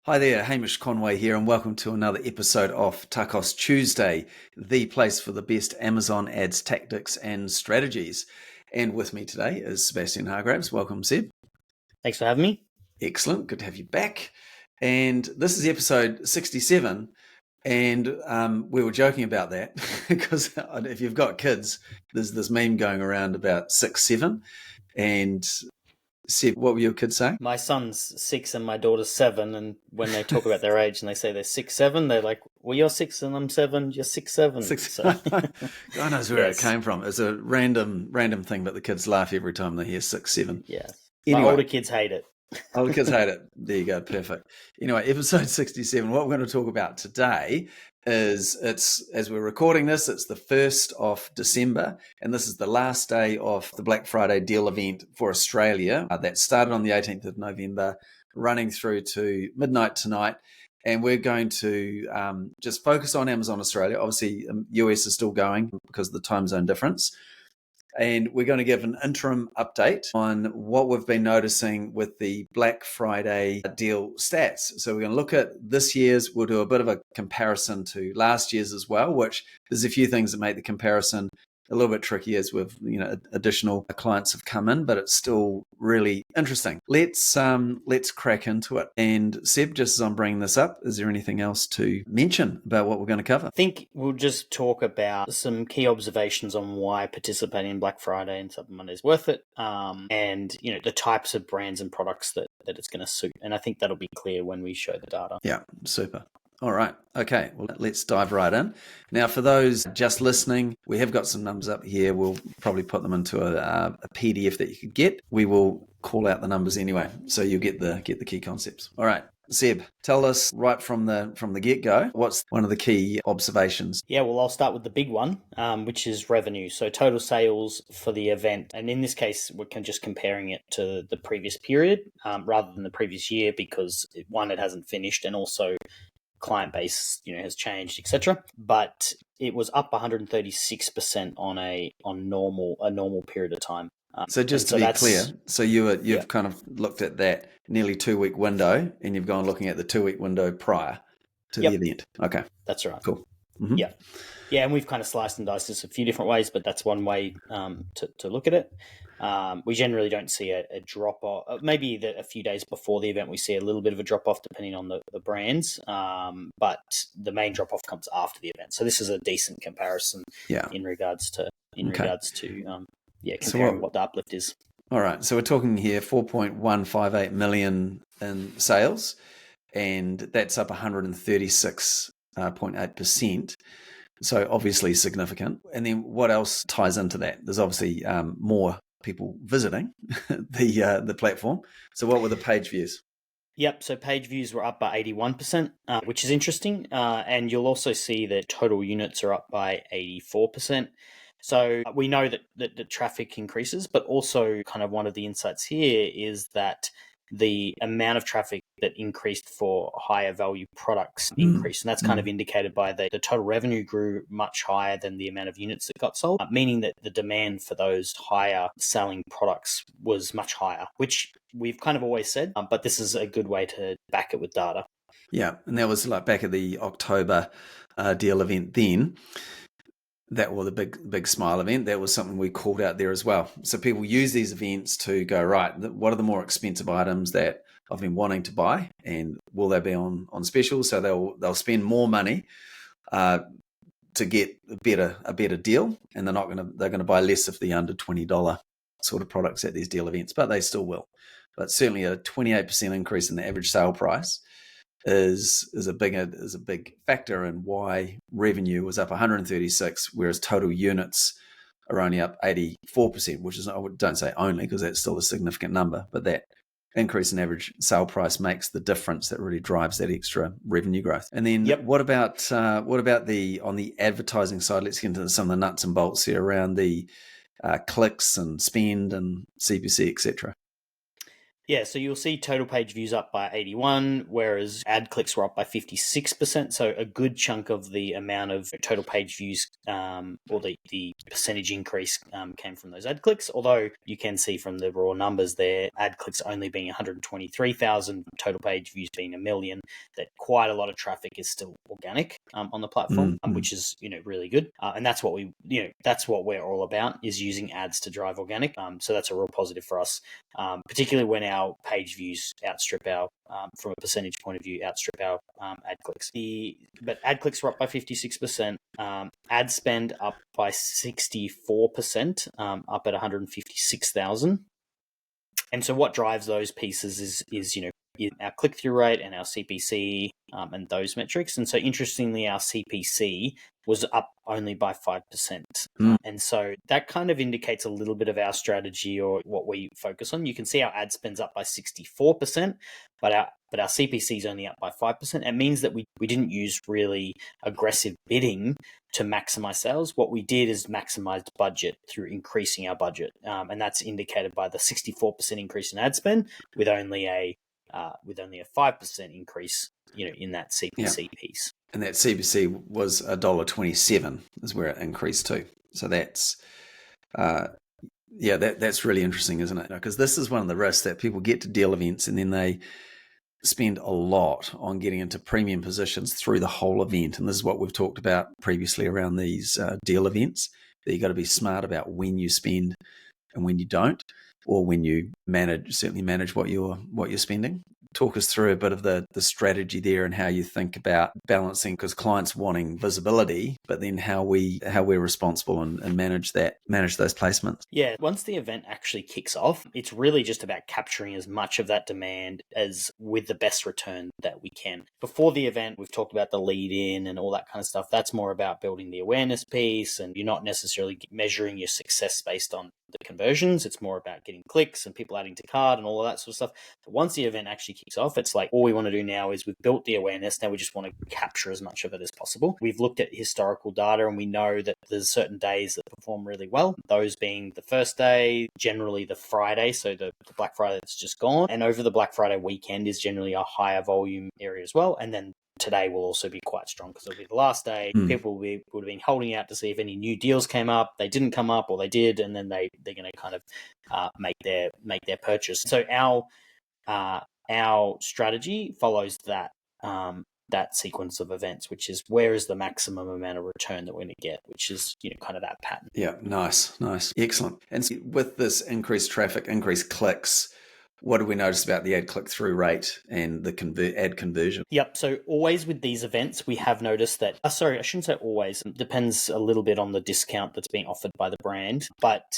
Hi there, Hamish Conway here, and welcome to another episode of TACOS Tuesday, the place for the best Amazon ads tactics and strategies. And with me today is Sebastian Hargraves. Welcome, Seb. Thanks for having me. Excellent, good to have you back. And this is episode 67, and we were joking about that because if you've got kids, there's this meme going around about 6, 7, and Seb, what were your kids saying? My son's 6 and my daughter's 7, and when they talk about their age and they say they're 6, 7, they're like, well, you're 6 and I'm 7, you're 6, 7. So. God knows where it came from. It's a random thing, but the kids laugh every time they hear 6, 7. Yeah. Anyway, my older kids hate it. Older kids hate it. There you go. Perfect. Anyway, episode 67, what we're going to talk about today is, as we're recording this, it's the 1st of December, and this is the last day of the Black Friday deal event for Australia. That started on the 18th of November, running through to midnight tonight. And we're going to just focus on Amazon Australia. Obviously, US is still going because of the time zone difference. And we're going to give an interim update on what we've been noticing with the Black Friday deal stats. So we're going to look at this year's, we'll do a bit of a comparison to last year's as well, which there's a few things that make the comparison a little bit tricky as with additional clients have come in, but it's still really interesting. Let's crack into it. And Seb, just as I'm bringing this up, is there anything else to mention about what we're going to cover? I think we'll just talk about some key observations on why participating in Black Friday and Cyber Monday is worth it, and the types of brands and products that it's going to suit. And I think that'll be clear when we show the data. Yeah, super. All right. Okay. Well, let's dive right in. Now, for those just listening, we have got some numbers up here. We'll probably put them into a PDF that you could get. We will call out the numbers anyway, so you'll get the key concepts. All right. Seb, tell us right from the get-go, what's one of the key observations? Yeah, well, I'll start with the big one, which is revenue. So total sales for the event. And in this case, we're just comparing it to the previous period rather than the previous year because, one, it hasn't finished, and also client base has changed, etc. But it was up 136% on a normal period of time. So just to be clear, so you've kind of looked at that nearly 2-week window, and you've gone looking at the 2-week window prior to the event. Okay, that's right. Cool. Mm-hmm. Yeah, and we've kind of sliced and diced this a few different ways, but that's one way to look at it. We generally don't see a drop off. Maybe a few days before the event, we see a little bit of a drop off depending on the brands. But the main drop off comes after the event. So this is a decent comparison in regards to comparing what the uplift is. All right. So we're talking here 4.158 million in sales, and that's up 136.8%. So obviously significant. And then what else ties into that? There's obviously more people visiting the platform. So what were the page views? Yep, so page views were up by 81%, which is interesting. And you'll also see that total units are up by 84%. So we know that the traffic increases, but also kind of one of the insights here is that the amount of traffic that increased for higher value products increased. And that's kind of indicated by the total revenue grew much higher than the amount of units that got sold, meaning that the demand for those higher selling products was much higher, which we've kind of always said, but this is a good way to back it with data. Yeah, and that was like back at the October deal event then. That was the big smile event. That was something we called out there as well. So people use these events to go, right, what are the more expensive items that I've been wanting to buy, and will they be on special? So they'll spend more money to get a better deal, and they're going to buy less of the under $20 sort of products at these deal events, but they still will. But certainly a 28% increase in the average sale price is a big factor in why revenue was up 136, whereas total units are only up 84%, which is, I don't say only because that's still a significant number, but that increase in average sale price makes the difference that really drives that extra revenue growth. And then what about on the advertising side? Let's get into some of the nuts and bolts here around the clicks and spend and CPC, etc. Yeah, so you'll see total page views up by 81, whereas ad clicks were up by 56%. So a good chunk of the amount of total page views, or the percentage increase, came from those ad clicks. Although you can see from the raw numbers there, ad clicks only being 123,000, total page views being 1 million, that quite a lot of traffic is still organic on the platform, which is really good. And that's what that's what we're all about, is using ads to drive organic. So that's a real positive for us, particularly when our page views outstrip our, from a percentage point of view, outstrip our ad clicks. But ad clicks were up by 56%. Ad spend up by 64%, up at 156,000. And so what drives those pieces is our click-through rate and our CPC, and those metrics. And so interestingly, our CPC was up only by 5%. And so that kind of indicates a little bit of our strategy or what we focus on. You can see our ad spend's up by 64%, but our CPC is only up by 5%. It means that we didn't use really aggressive bidding to maximize sales. What we did is maximize budget through increasing our budget. And that's indicated by the 64% increase in ad spend with only a 5% increase, in that CPC piece. And that CPC was $1.27 is where it increased to. So that's, that's really interesting, isn't it? Because this is one of the risks that people get to deal events and then they spend a lot on getting into premium positions through the whole event. And this is what we've talked about previously around these deal events, that you got to be smart about when you spend and when you don't, or when you manage what you're spending. Talk us through a bit of the strategy there and how you think about balancing, because clients wanting visibility, but then how we're responsible and manage those placements. Yeah, once the event actually kicks off, it's really just about capturing as much of that demand as with the best return that we can. Before the event, we've talked about the lead in and all that kind of stuff. That's more about building the awareness piece, and you're not necessarily measuring your success based on the conversions. It's more about getting clicks and people adding to cart and all of that sort of stuff. But once the event actually kicks off, it's like all we want to do now is we've built the awareness. Now we just want to capture as much of it as possible. We've looked at historical data and we know that there's certain days that perform really well. Those being the first day, generally the Friday, so the Black Friday that's just gone. And over the Black Friday weekend is generally a higher volume area as well. And then today will also be quite strong because it'll be the last day. People would have been holding out to see if any new deals came up. They didn't come up, or they did, and then they're going to kind of make their purchase. So our strategy follows that sequence of events, which is where is the maximum amount of return that we're going to get, which is kind of that pattern. Yeah, nice, excellent. And so with this increased traffic, increased clicks, what do we notice about the ad click-through rate and the ad conversion? Yep. So always with these events, we have noticed that, I shouldn't say always, it depends a little bit on the discount that's being offered by the brand, but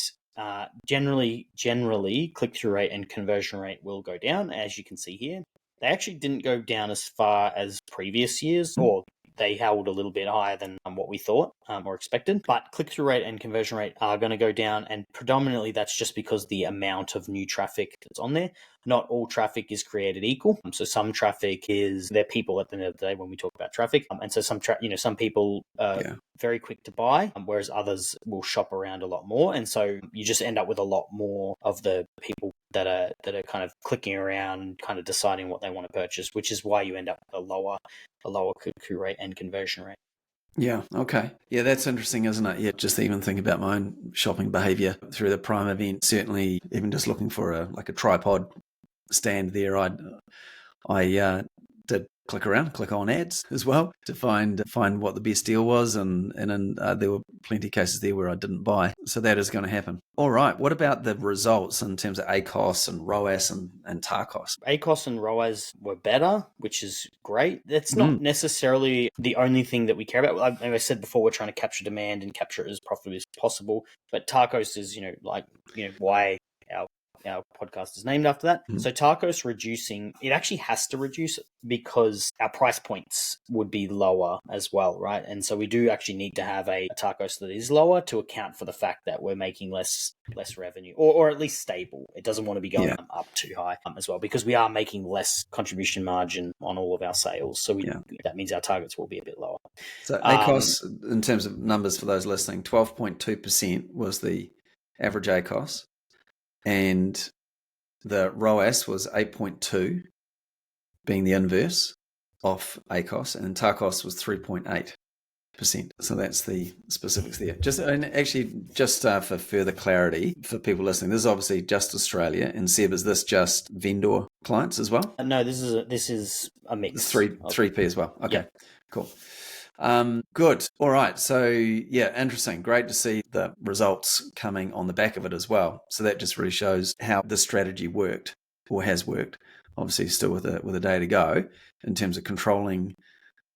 generally click-through rate and conversion rate will go down, as you can see here. They actually didn't go down as far as previous years, or they held a little bit higher than what we thought or expected. But click-through rate and conversion rate are going to go down, and predominantly that's just because the amount of new traffic that's on there. Not all traffic is created equal. So some traffic they're people at the end of the day when we talk about traffic. And so some people are very quick to buy, whereas others will shop around a lot more. And so you just end up with a lot more of the people that are kind of clicking around, kind of deciding what they want to purchase, which is why you end up with a lower click-through rate and conversion rate. Yeah. Okay. Yeah, that's interesting, isn't it? Yeah, just even think about my own shopping behavior through the Prime event. Certainly, even just looking for a tripod stand there, I did click on ads as well to find what the best deal was, and there were plenty of cases there where I didn't buy. So that is going to happen. All right. What about the results in terms of ACOS and ROAS and TACOS? ACOS and ROAS were better, which is great. That's not necessarily the only thing that we care about. Like I said before, we're trying to capture demand and capture it as profitably as possible. But TACOS is, why our podcast is named after that. So TACOS reducing, it actually has to reduce because our price points would be lower as well, right? And so we do actually need to have a TACOS that is lower to account for the fact that we're making less revenue, or at least stable. It doesn't want to be going up too high as well, because we are making less contribution margin on all of our sales. So that means our targets will be a bit lower. So ACOS, in terms of numbers for those listening, 12.2% was the average ACOS. And the ROAS was 8.2, being the inverse of ACOS, and TACOS was 3.8%. So that's the specifics there. Just for further clarity for people listening, this is obviously just Australia. And Seb, is this just vendor clients as well? No, this is a mix. 3P as well. Okay, Yep. Cool. Good. All right. So yeah, interesting. Great to see the results coming on the back of it as well. So that just really shows how the strategy worked or has worked. Obviously, still with a day to go in terms of controlling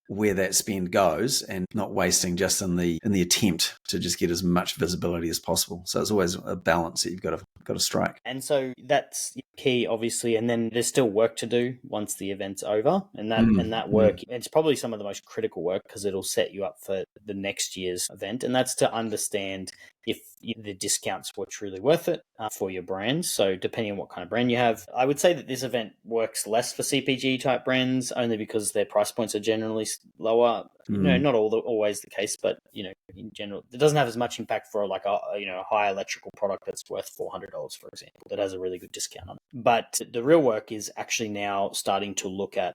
where that spend goes and not wasting just in the attempt to just get as much visibility as possible. So it's always a balance that you've got to strike. And so that's key, obviously. And then there's still work to do once the event's over, and that work, it's probably some of the most critical work because it'll set you up for the next year's event, and that's to understand if the discounts were truly worth it for your brand. So depending on what kind of brand you have, I would say that this event works less for CPG type brands only because their price points are generally lower. Not always the case, but in general, it doesn't have as much impact for like a high electrical product that's worth $400, for example, that has a really good discount on it. But the real work is actually now starting to look at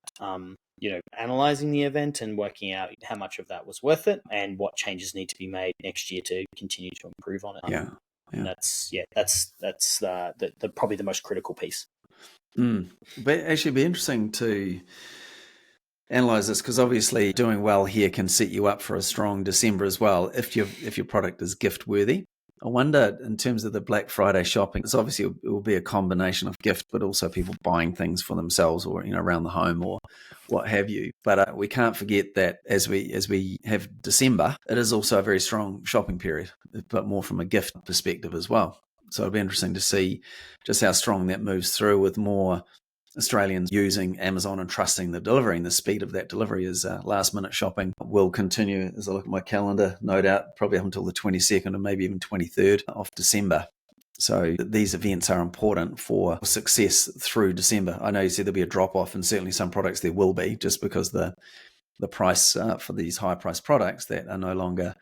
analyzing the event and working out how much of that was worth it and what changes need to be made next year to continue to improve on it. Yeah. And that's the probably the most critical piece. But actually, it'd be interesting to analyze this because obviously doing well here can set you up for a strong December as well if your product is gift worthy. I wonder, in terms of the Black Friday shopping, it's obviously it will be a combination of gift, but also people buying things for themselves or around the home or what have you. But we can't forget that as we have December, it is also a very strong shopping period, but more from a gift perspective as well. So it'll be interesting to see just how strong that moves through with more Australians using Amazon and trusting the delivery, and the speed of that delivery is last minute shopping will continue as I look at my calendar, no doubt, probably up until the 22nd or maybe even 23rd of December. So these events are important for success through December. I know you said there'll be a drop off, and certainly some products there will be, just because the price for these high price products that are no longer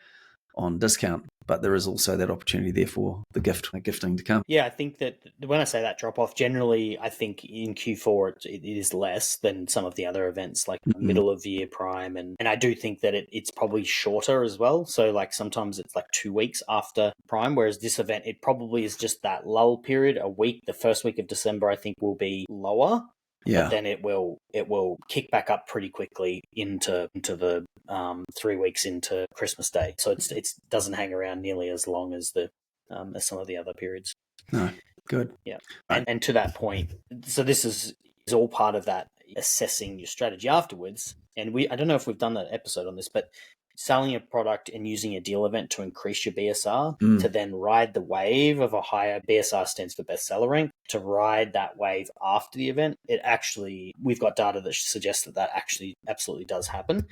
on discount, but there is also that opportunity there for the gifting to come. Yeah, I think that when I say that drop off, generally, I think in Q4 it is less than some of the other events, like middle of the year Prime, and I do think that it's probably shorter as well. So like sometimes it's like 2 weeks after Prime, whereas this event it probably is just that lull period, a week. The first week of December, I think, will be lower. Yeah. But then it will kick back up pretty quickly into the 3 weeks into Christmas Day. So it doesn't hang around nearly as long as as some of the other periods. No, good. Yeah, right. and to that point, so this is all part of that assessing your strategy afterwards. And I don't know if we've done that episode on this, but selling a product and using a deal event to increase your BSR to then ride the wave of a higher BSR stands for bestseller rank, to ride that wave after the event. We've got data that suggests that actually absolutely does happen.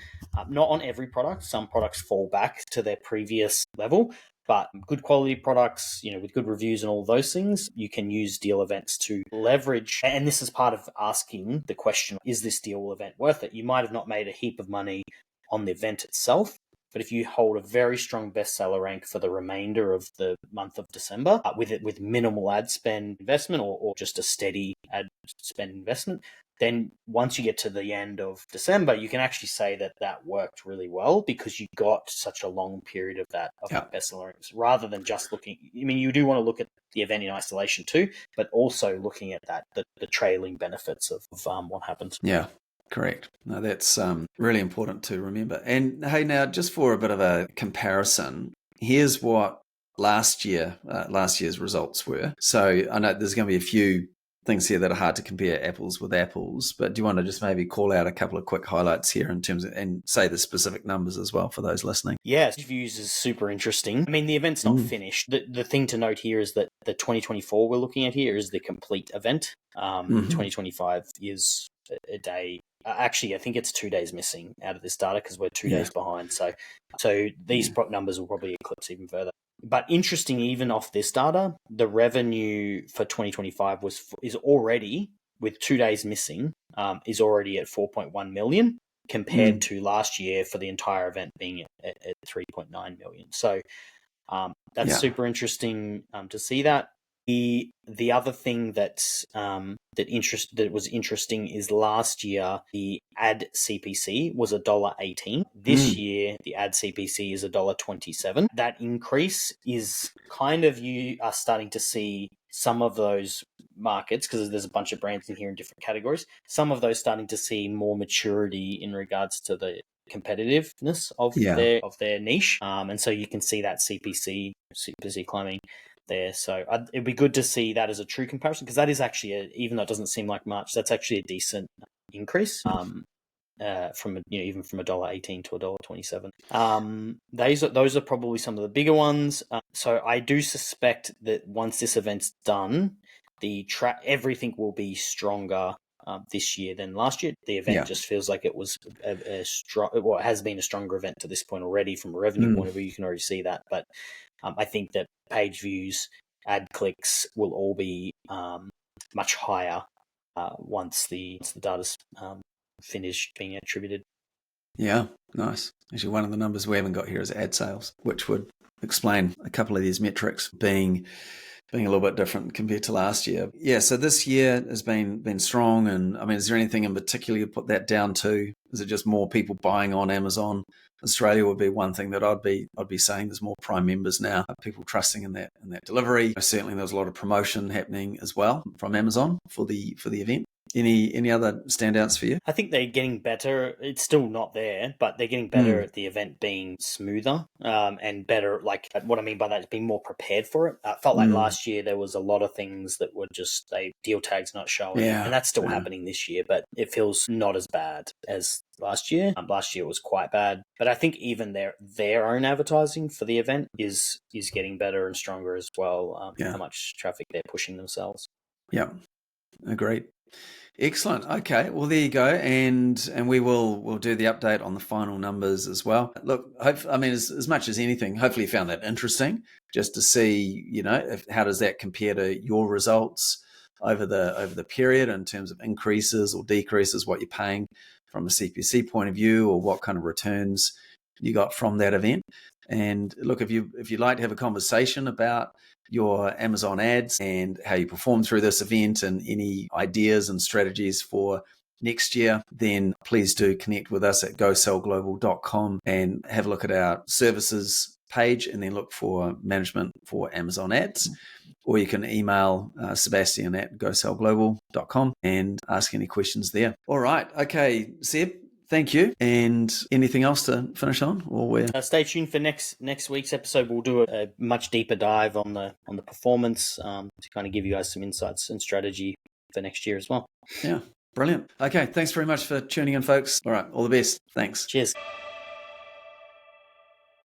Not on every product. Some products fall back to their previous level, but good quality products, with good reviews and all those things, you can use deal events to leverage. And this is part of asking the question, is this deal event worth it? You might have not made a heap of money on the event itself, but if you hold a very strong bestseller rank for the remainder of the month of December with minimal ad spend investment or just a steady ad spend investment, then once you get to the end of December, you can actually say that worked really well because you got such a long period of that bestseller ranks, rather than just looking. I mean, you do want to look at the event in isolation too, but also looking at the trailing benefits of what happened. Yeah. Correct. No, that's really important to remember. And hey, now just for a bit of a comparison, here's what last year's results were. So I know there's going to be a few things here that are hard to compare apples with apples, but do you want to just maybe call out a couple of quick highlights here in terms of, and say the specific numbers as well for those listening? Yeah, views is super interesting. I mean, the event's not finished. The thing to note here is that the 2024 we're looking at here is the complete event. 2025 is a day. Actually, I think it's 2 days missing out of this data because we're 2 days behind. So these numbers will probably eclipse even further. But interesting, even off this data, the revenue for 2025 is already, with 2 days missing, is already at 4.1 million compared to last year for the entire event being at 3.9 million. So that's super interesting to see that. The other thing that was interesting is last year the ad CPC was $1.18. This year the ad CPC is $1.27. That increase is kind of, you are starting to see some of those markets, because there's a bunch of brands in here in different categories, some of those starting to see more maturity in regards to the competitiveness of their niche, and so you can see that CPC climbing there. So it'd be good to see that as a true comparison, because that is actually, even though it doesn't seem like much, that's actually a decent increase. From even from $1.18 to $1.27. Those are probably some of the bigger ones. So I do suspect that once this event's done, everything will be stronger this year than last year. The event just feels like it was it has been a stronger event to this point already from a revenue point of view. You can already see that, but I think that page views, ad clicks will all be much higher once the data's finished being attributed. Yeah, nice. Actually, one of the numbers we haven't got here is ad sales, which would explain a couple of these metrics being a little bit different compared to last year. Yeah, so this year has been strong. And I mean, is there anything in particular you put that down to? Is it just more people buying on Amazon? Australia would be one thing that I'd be saying. There's more Prime members now, people trusting in that delivery. Certainly, there was a lot of promotion happening as well from Amazon for the event. Any other standouts for you? I think they're getting better. It's still not there, but they're getting better at the event being smoother and better. Like, what I mean by that is being more prepared for it. I felt like last year there was a lot of things that were just deal tags not showing, and that's still happening this year, but it feels not as bad as last year. Last year was quite bad, but I think even their own advertising for the event is getting better and stronger as well. How much traffic they're pushing themselves. Yeah, agreed. Excellent. Okay. Well, there you go. And we'll do the update on the final numbers as well. Look, as much as anything, hopefully you found that interesting just to see, how does that compare to your results over the period in terms of increases or decreases, what you're paying from a CPC point of view, or what kind of returns you got from that event. And look, if you'd like to have a conversation about your Amazon ads and how you perform through this event and any ideas and strategies for next year, then please do connect with us at gosellglobal.com and have a look at our services page and then look for management for Amazon ads. Or you can email Sebastian at gosellglobal.com and ask any questions there. All right. Okay, Seb. Thank you. And anything else to finish on? Or stay tuned for next week's episode. We'll do a much deeper dive on the performance to kind of give you guys some insights and strategy for next year as well. Yeah, brilliant. Okay, thanks very much for tuning in, folks. All right, all the best. Thanks. Cheers.